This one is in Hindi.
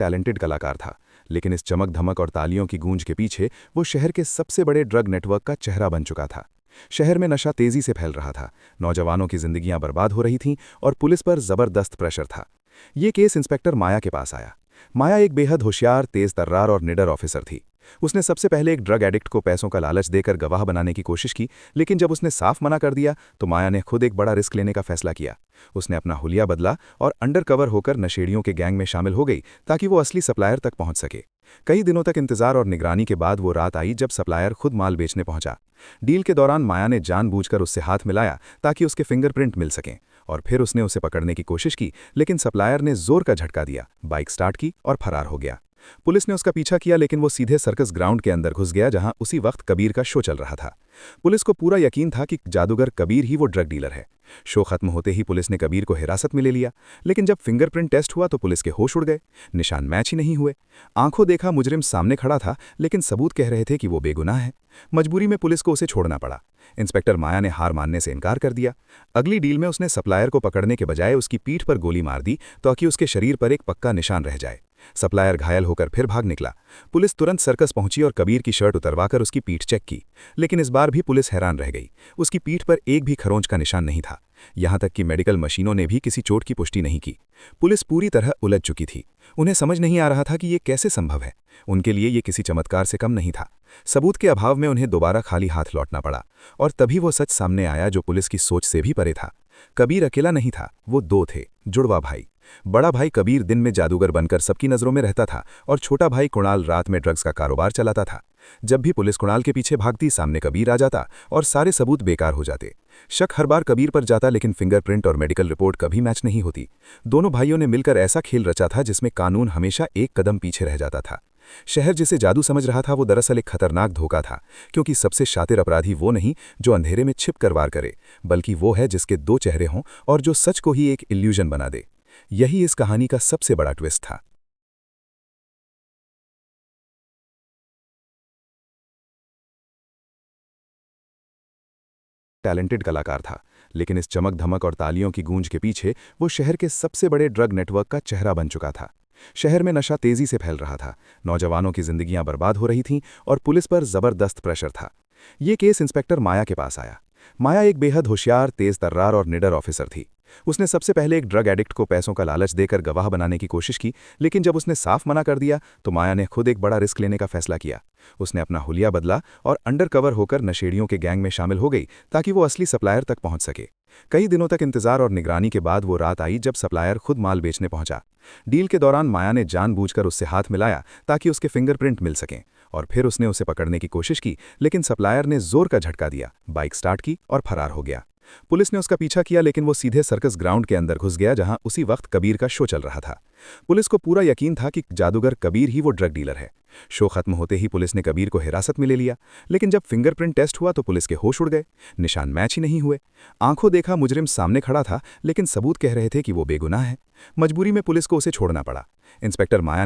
टैलेंटेड कलाकार था, लेकिन इस चमक धमक और तालियों की गूंज के पीछे वो शहर के सबसे बड़े ड्रग नेटवर्क का चेहरा बन चुका था। शहर में नशा तेजी से फैल रहा था, नौजवानों की जिंदगियां बर्बाद हो रही थीं और पुलिस पर जबरदस्त प्रेशर था। ये केस इंस्पेक्टर माया के पास आया। माया एक बेहद होशियार, तेज तर्रार और निडर ऑफिसर थी। उसने सबसे पहले एक ड्रग एडिक्ट को पैसों का लालच देकर गवाह बनाने की कोशिश की, लेकिन जब उसने साफ मना कर दिया तो माया ने खुद एक बड़ा रिस्क लेने का फैसला किया। उसने अपना हुलिया बदला और अंडरकवर होकर नशेड़ियों के गैंग में शामिल हो गई ताकि वो असली सप्लायर तक पहुंच सके। कई दिनों तक इंतजार और निगरानी के बाद वो रात आई जब सप्लायर खुद माल बेचने पहुंचा। डील के दौरान माया ने जानबूझकर उससे हाथ मिलाया ताकि उसके फिंगरप्रिंट मिल सकें, और फिर उसने उसे पकड़ने की कोशिश की, लेकिन सप्लायर ने जोर का झटका दिया, बाइक स्टार्ट की और फरार हो गया। पुलिस ने उसका पीछा किया, लेकिन वो सीधे सर्कस ग्राउंड के अंदर घुस गया जहां उसी वक्त कबीर का शो चल रहा था। पुलिस को पूरा यकीन था कि जादूगर कबीर ही वो ड्रग डीलर है। शो खत्म होते ही पुलिस ने कबीर को हिरासत में ले लिया, लेकिन जब फिंगरप्रिंट टेस्ट हुआ तो पुलिस के होश उड़ गए। निशान मैच ही नहीं हुए। आंखों देखा मुजरिम सामने खड़ा था, लेकिन सबूत कह रहे थे कि वो बेगुनाह है। मजबूरी में पुलिस को उसे छोड़ना पड़ा। इंस्पेक्टर माया ने हार मानने से इनकार कर दिया। अगली डील में उसने सप्लायर को पकड़ने के बजाय उसकी पीठ पर गोली मार दी ताकि उसके शरीर पर एक पक्का निशान रह जाए। सप्लायर घायल होकर फिर भाग निकला। पुलिस तुरंत सर्कस पहुंची और कबीर की शर्ट उतरवाकर उसकी पीठ चेक की, लेकिन इस बार भी पुलिस हैरान रह गई। उसकी पीठ पर एक भी खरोंच का निशान नहीं था। यहां तक कि मेडिकल मशीनों ने भी किसी चोट की पुष्टि नहीं की। पुलिस पूरी तरह उलझ चुकी थी। उन्हें समझ नहीं आ रहा था कि ये कैसे संभव है। उनके लिए ये किसी चमत्कार से कम नहीं था। सबूत के अभाव में उन्हें दोबारा खाली हाथ लौटना पड़ा, और तभी वो सच सामने आया जो पुलिस की सोच से भी परे था। कबीर अकेला नहीं था, वो दो थे, जुड़वा भाई। बड़ा भाई कबीर दिन में जादूगर बनकर सबकी नजरों में रहता था, और छोटा भाई कुणाल रात में ड्रग्स का कारोबार चलाता था। जब भी पुलिस कुणाल के पीछे भागती, सामने कबीर आ जाता और सारे सबूत बेकार हो जाते। शक हर बार कबीर पर जाता, लेकिन फिंगरप्रिंट और मेडिकल रिपोर्ट कभी मैच नहीं होती। दोनों भाइयों ने मिलकर ऐसा खेल रचा था जिसमें कानून हमेशा एक कदम पीछे रह जाता था। शहर जिसे जादू समझ रहा था वो दरअसल एक खतरनाक धोखा था, क्योंकि सबसे शातिर अपराधी वो नहीं जो अंधेरे में छिप कर वार करे, बल्कि वो है जिसके दो चेहरे हों और जो सच को ही एक इल्यूजन बना दे। यही इस कहानी का सबसे बड़ा ट्विस्ट था। टैलेंटेड कलाकार था, लेकिन इस चमक धमक और तालियों की गूंज के पीछे वो शहर के सबसे बड़े ड्रग नेटवर्क का चेहरा बन चुका था। शहर में नशा तेजी से फैल रहा था, नौजवानों की जिंदगियां बर्बाद हो रही थीं और पुलिस पर जबरदस्त प्रेशर था। ये केस इंस्पेक्टर माया के पास आया। माया एक बेहद होशियार, तेज तर्रार और निडर ऑफिसर थी। उसने सबसे पहले एक ड्रग एडिक्ट को पैसों का लालच देकर गवाह बनाने की कोशिश की, लेकिन जब उसने साफ मना कर दिया तो माया ने खुद एक बड़ा रिस्क लेने का फैसला किया। उसने अपना हुलिया बदला और अंडरकवर होकर नशेड़ियों के गैंग में शामिल हो गई ताकि वो असली सप्लायर तक पहुंच सके। कई दिनों तक इंतजार और निगरानी के बाद वो रात आई जब सप्लायर खुद माल बेचने पहुंचा। डील के दौरान माया ने जानबूझकर उससे हाथ मिलाया ताकि उसके फिंगरप्रिंट मिल सकें, और फिर उसने उसे पकड़ने की कोशिश की, लेकिन सप्लायर ने जोर का झटका दिया, बाइक स्टार्ट की और फरार हो गया। पुलिस ने उसका पीछा किया, लेकिन वो सीधे सर्कस ग्राउंड के अंदर घुस गया जहां उसी वक्त कबीर का शो चल रहा था। पुलिस को पूरा यकीन था कि जादूगर कबीर ही वो ड्रग डीलर है। शो खत्म होते ही पुलिस ने कबीर को हिरासत में ले लिया, लेकिन जब फिंगरप्रिंट टेस्ट हुआ तो पुलिस के होश उड़ गए। निशान मैच ही नहीं हुए। आंखों देखा मुजरिम सामने खड़ा था, लेकिन सबूत कह रहे थे कि वो बेगुनाह है। मजबूरी में पुलिस को उसे छोड़ना पड़ा। इंस्पेक्टर माया